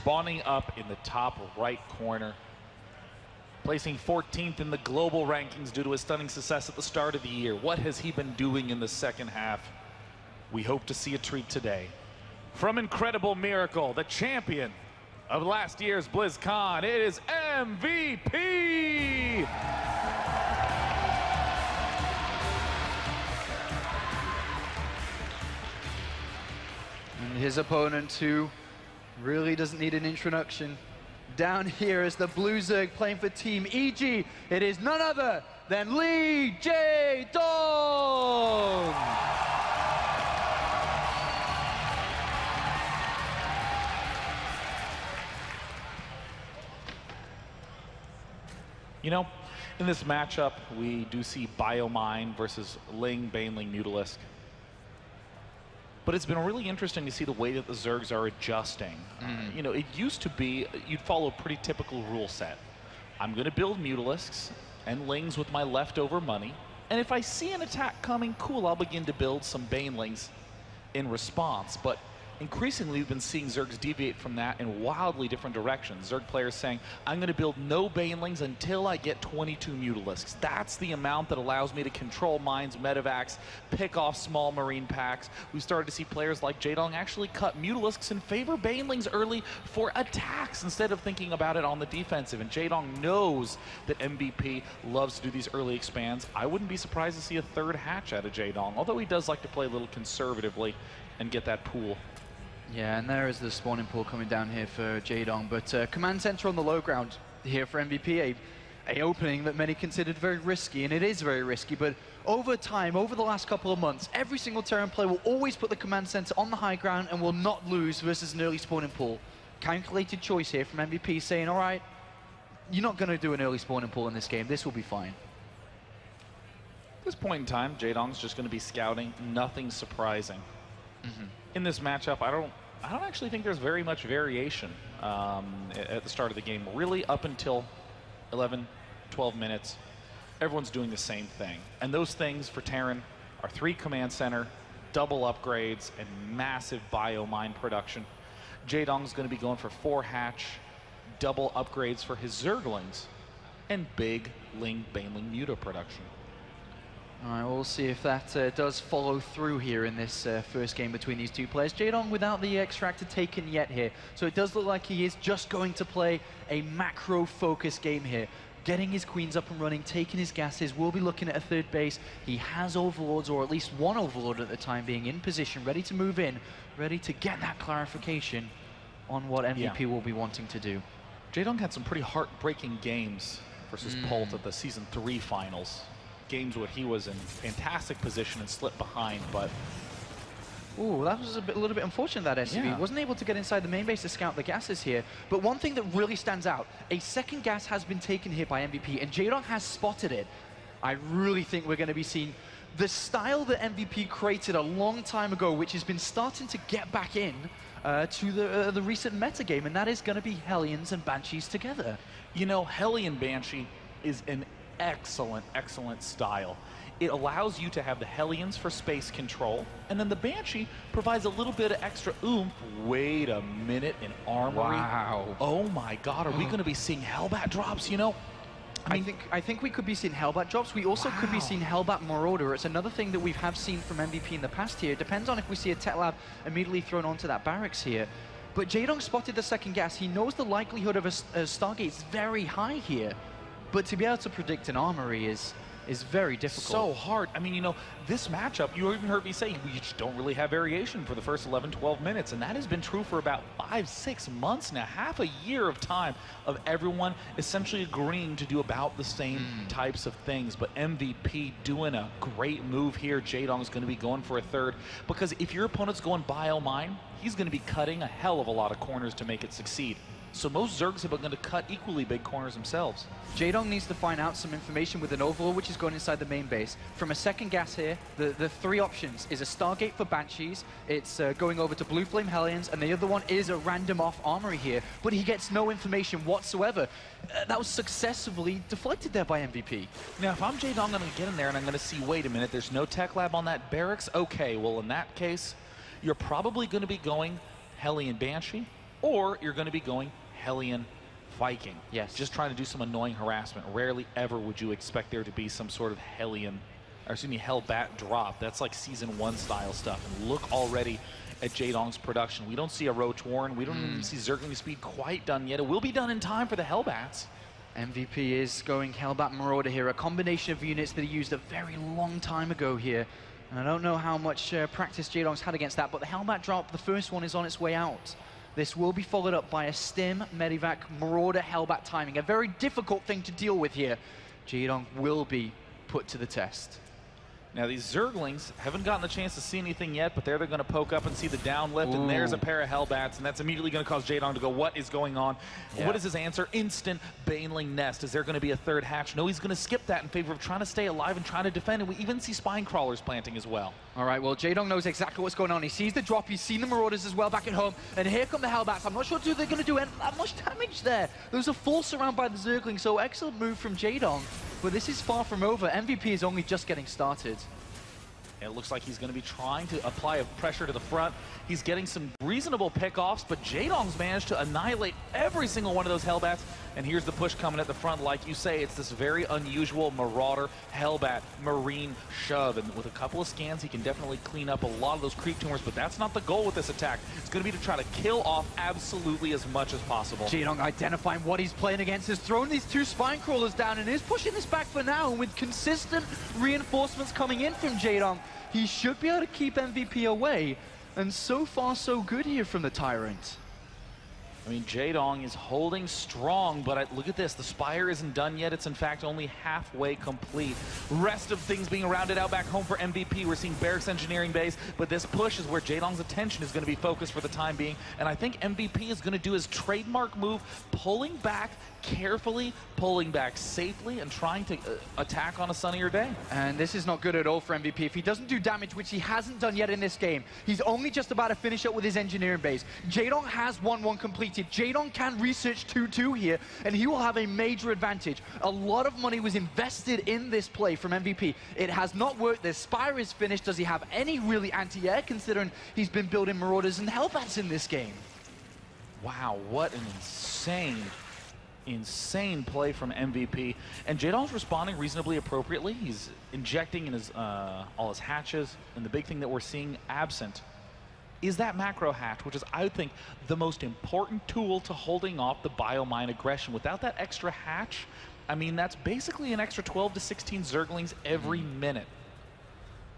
spawning up in the top right corner, placing 14th in the global rankings due to his stunning success at the start of the year. What has he been doing in the second half? We hope to see a treat today. From Incredible Miracle, the champion of last year's BlizzCon, it is MVP! And his opponent, who really doesn't need an introduction, down here is the Blue Zerg playing for Team EG. It is none other than Lee Jaedong! You know, in this matchup, we do see Biomine versus Ling, Baneling, Mutalisk. But it's been really interesting to see the way that the Zergs are adjusting. You know, it used to be, you'd follow a pretty typical rule set. I'm going to build Mutalisks and Lings with my leftover money. And if I see an attack coming, cool, I'll begin to build some Banelings in response. But increasingly, we've been seeing Zergs deviate from that in wildly different directions. Zerg players saying, I'm going to build no Banelings until I get 22 Mutalisks. That's the amount that allows me to control mines, medevacs, pick off small marine packs. We've started to see players like Jaedong actually cut Mutalisks and favor Banelings early for attacks instead of thinking about it on the defensive. And Jaedong knows that MVP loves to do these early expands. I wouldn't be surprised to see a third hatch out of Jaedong, although he does like to play a little conservatively and get that pool. Yeah, and there is the spawning pool coming down here for Jaedong, but command center on the low ground here for MVP, a opening that many considered very risky, and it is very risky, but over time, over the last couple of months, every single Terran player will always put the command center on the high ground and will not lose versus an early spawning pool. Calculated choice here from MVP saying, all right, you're not going to do an early spawning pool in this game, this will be fine. At this point in time, Jaedong's just going to be scouting, nothing surprising. In this matchup, I don't actually think there's very much variation at the start of the game. Really, up until 11, 12 minutes, everyone's doing the same thing. And those things for Terran are 3 command center, double upgrades, and massive biomine production. Jaedong's going to be going for 4 hatch, double upgrades for his Zerglings, and big Ling Baneling Muta production. All right, we'll see if that does follow through here in this first game between these two players. Jaedong without the extractor taken yet here, so it does look like he is just going to play a macro-focused game here. Getting his queens up and running, taking his gases, we'll be looking at a third base. He has overlords, or at least one overlord at the time being in position, ready to move in, ready to get that clarification on what MVP will be wanting to do. Jaedong had some pretty heartbreaking games versus Pult at the Season 3 finals. Games where he was in fantastic position and slipped behind, but... Ooh, that was a little bit unfortunate, that SCV. Yeah. Wasn't able to get inside the main base to scout the gases here. But one thing that really stands out, a second gas has been taken here by MVP, and Jaedong has spotted it. I really think we're going to be seeing the style that MVP created a long time ago, which has been starting to get back in to the recent meta game, and that is going to be Hellions and Banshees together. You know, Hellion Banshee is an excellent style. It allows you to have the Hellions for space control, and then the Banshee provides a little bit of extra oomph. Wait a minute, an armory. Wow. Oh my God, are we going to be seeing Hellbat drops, you know? I think we could be seeing Hellbat drops. We also could be seeing Hellbat Marauder. It's another thing that we have seen from MVP in the past here. It depends on if we see a Tech Lab immediately thrown onto that barracks here. But Jaedong spotted the second gas. He knows the likelihood of a Stargate is very high here. But to be able to predict an armory is very difficult. So hard. I mean, you know, this matchup, you even heard me say, we just don't really have variation for the first 11, 12 minutes. And that has been true for about 5, 6 months now, half a year of time of everyone essentially agreeing to do about the same types of things. But MVP doing a great move here. Jaedong's going to be going for a third, because if your opponent's going biomine, he's going to be cutting a hell of a lot of corners to make it succeed. So most Zergs are going to cut equally big corners themselves. Jaedong needs to find out some information with an Overlord, which is going inside the main base. From a second gas here, the 3 options is a Stargate for Banshees, it's going over to Blue Flame Hellions, and the other one is a random off armory here, but he gets no information whatsoever. That was successfully deflected there by MVP. Now, if I'm Jaedong, I'm going to get in there and I'm going to see, wait a minute, there's no Tech Lab on that barracks? Okay, well, in that case, you're probably going to be going Hellion Banshee, or you're going to be going Hellion Viking. Yes. Just trying to do some annoying harassment. Rarely ever would you expect there to be some sort of Hellion, or excuse me, Hellbat drop. That's like Season 1 style stuff. And look already at Jaedong's production. We don't see a Roach Warren. We don't even see Zergling Speed quite done yet. It will be done in time for the Hellbats. MVP is going Hellbat Marauder here, a combination of units that he used a very long time ago here. And I don't know how much practice Jaedong's had against that, but the Hellbat drop, the first one, is on its way out. This will be followed up by a Stim, Medivac, Marauder, Hellbat timing. A very difficult thing to deal with here. Jaedong will be put to the test. Now these Zerglings haven't gotten the chance to see anything yet, but they're going to poke up and see the down lift, and there's a pair of Hellbats, and that's immediately going to cause Jaedong to go, what is going on? Yeah. What is his answer? Instant Baneling Nest. Is there going to be a third hatch? No, he's going to skip that in favor of trying to stay alive and trying to defend, and we even see Spine Crawlers planting as well. All right, well, Jaedong knows exactly what's going on. He sees the drop, he's seen the Marauders as well back at home, and here come the Hellbats. I'm not sure they're going to do that much damage there. There's a full surround by the Zergling, so excellent move from Jaedong, but this is far from over. MVP is only just getting started. It looks like he's going to be trying to apply a pressure to the front. He's getting some reasonable pickoffs, but Jaedong's managed to annihilate every single one of those Hellbats. And here's the push coming at the front. Like you say, it's this very unusual Marauder, Hellbat, Marine shove. And with a couple of scans, he can definitely clean up a lot of those creep tumors, but that's not the goal with this attack. It's going to be to try to kill off absolutely as much as possible. Jaedong identifying what he's playing against, has thrown these two Spine Crawlers down and is pushing this back for now. And with consistent reinforcements coming in from Jaedong, he should be able to keep MVP away. And so far, so good here from the Tyrant. I mean, Jaedong is holding strong, but look at this. The Spire isn't done yet. It's, in fact, only halfway complete. Rest of things being rounded out back home for MVP. We're seeing Barracks Engineering Base, but this push is where Jaedong's attention is going to be focused for the time being. And I think MVP is going to do his trademark move, pulling back carefully, pulling back safely, and trying to attack on a sunnier day. And this is not good at all for MVP. If he doesn't do damage, which he hasn't done yet in this game, he's only just about to finish up with his engineering base. Jaedong has 1-1 completed. Jaedong can research 2-2 here, and he will have a major advantage. A lot of money was invested in this play from MVP. It has not worked. The Spire is finished. Does he have any really anti-air, considering he's been building Marauders and Hellbats in this game? Wow, what an insane play from MVP, and Jaedong's responding reasonably appropriately. He's injecting in his all his hatches, and the big thing that we're seeing absent is that macro hatch, which is, I think, the most important tool to holding off the biomine aggression. Without that extra hatch, I mean, that's basically an extra 12 to 16 Zerglings every minute.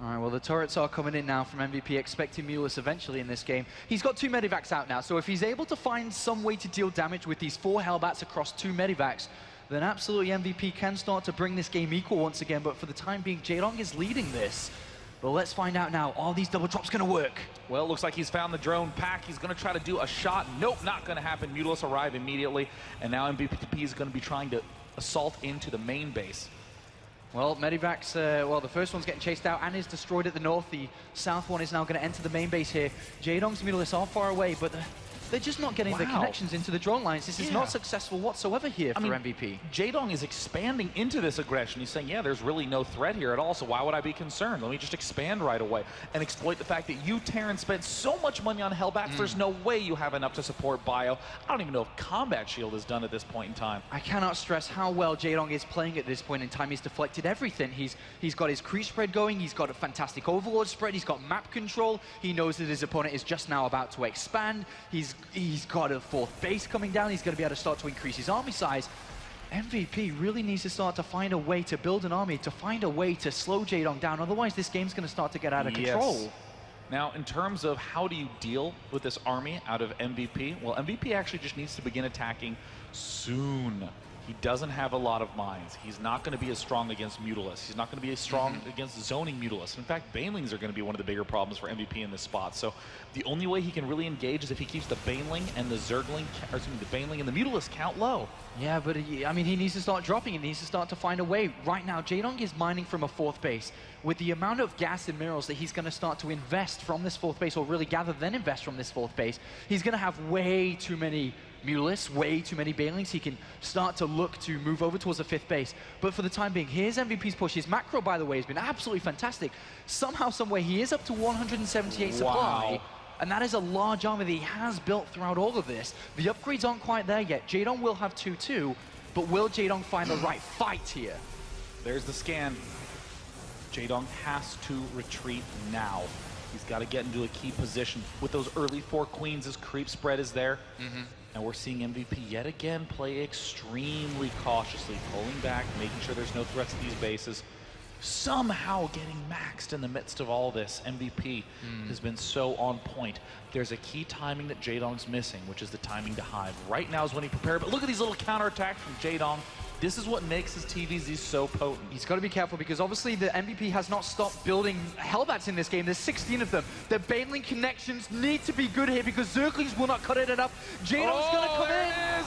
All right, well, the turrets are coming in now from MVP, expecting Mulus eventually in this game. He's got 2 Medivacs out now, so if he's able to find some way to deal damage with these 4 Hellbats across 2 Medivacs, then absolutely MVP can start to bring this game equal once again, but for the time being, Jaedong is leading this. But let's find out now, are these double drops going to work? Well, it looks like he's found the drone pack. He's going to try to do a shot. Nope, not going to happen. Mulus arrive immediately, and now MVP is going to be trying to assault into the main base. Well, Medivacs, well, the first one's getting chased out and is destroyed at the north. The south one is now going to enter the main base here. Jaedong's Mulus are far away, but they're just not getting the connections into the drone lines. This is not successful whatsoever here for MVP. Jaedong is expanding into this aggression. He's saying, yeah, there's really no threat here at all, so why would I be concerned? Let me just expand right away and exploit the fact that you, Terran, spent so much money on Hellbats, there's no way you have enough to support Bio. I don't even know if Combat Shield is done at this point in time. I cannot stress how well Jaedong is playing at this point in time. He's deflected everything. He's got his creep spread going. He's got a fantastic Overlord spread. He's got map control. He knows that his opponent is just now about to expand. He's got a 4th base coming down. He's going to be able to start to increase his army size. MVP really needs to start to find a way to build an army, to find a way to slow Jaedong down. Otherwise, this game's going to start to get out of control. Now, in terms of how do you deal with this army out of MVP, well, MVP actually just needs to begin attacking soon. He doesn't have a lot of mines. He's not going to be as strong against Mutalisk. He's not going to be as strong against zoning Mutalisk. In fact, Banelings are going to be one of the bigger problems for MVP in this spot. So the only way he can really engage is if he keeps the Baneling and the Zergling, or excuse me, the Baneling and the Mutalisk count low. Yeah, but I mean, he needs to start dropping. He needs to start to find a way. Right now, Jaedong is mining from a 4th base. With the amount of gas and minerals that he's going to start to invest from this 4th base, or really gather then invest from this 4th base, he's going to have way too many Mutalisks, way too many Banelings. He can start to look to move over towards the 5th base. But for the time being, here's MVP's push. His macro, by the way, has been absolutely fantastic. Somehow, some way, he is up to 178 supply. And that is a large army that he has built throughout all of this. The upgrades aren't quite there yet. Jaedong will have 2-2, but will Jaedong find the right fight here? There's the scan. Jaedong has to retreat now. He's got to get into a key position. With those early 4 queens, his creep spread is there. And we're seeing MVP yet again play extremely cautiously, pulling back, making sure there's no threats to these bases. Somehow getting maxed in the midst of all this. MVP has been so on point. There's a key timing that Jaedong's missing, which is the timing to hive. Right now is when he prepared, but look at these little counterattacks from Jaedong. This is what makes his TVZ so potent. He's got to be careful because obviously the MVP has not stopped building Hellbats in this game. There's 16 of them. The Baneling connections need to be good here because Zerglings will not cut it enough. Jaedong's going to come in. It is.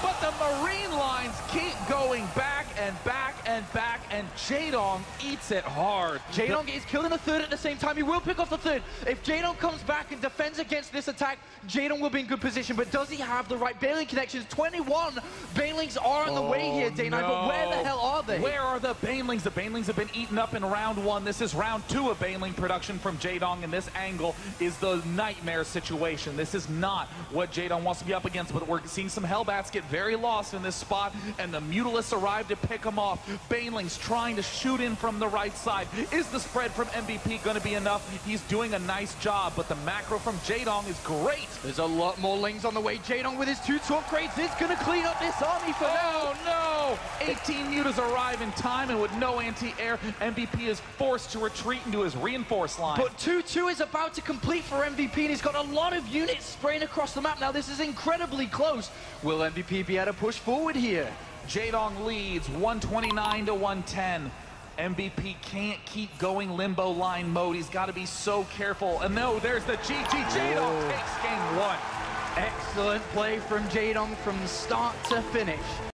But the Marine lines keep going back and back and back, and Jaedong eats it hard. Jaedong is killing the third at the same time. He will pick off the third. If Jaedong comes back and defends against this attack, Jaedong will be in good position. But does he have the right Baneling connections? 21 Banelings are on the way here, Day9, but where the hell are they? Where are the Banelings? The Banelings have been eaten up in round 1. This is round 2 of Baneling production from Jaedong, and this angle is the nightmare situation. This is not what Jaedong wants to be up against, but we're seeing some Hellbats get very lost in this spot, and the Mutalisks arrive to pick them off. Banelings trying to shoot in from the right side. Is the spread from MVP going to be enough? He's doing a nice job, but the macro from Jaedong is great. There's a lot more Lings on the way. Jaedong with his 2 upgrades is going to clean up this army for now. Oh no! 18 mutas arrive in time, and with no anti-air, MVP is forced to retreat into his reinforced line. But 2-2 is about to complete for MVP, and he's got a lot of units spraying across the map. Now this is incredibly close. Will MVP be able to push forward here? Jaedong leads 129 to 110. MVP can't keep going limbo line mode. He's got to be so careful. And no, there's the GG. Jaedong takes game 1. Excellent play from Jaedong from start to finish.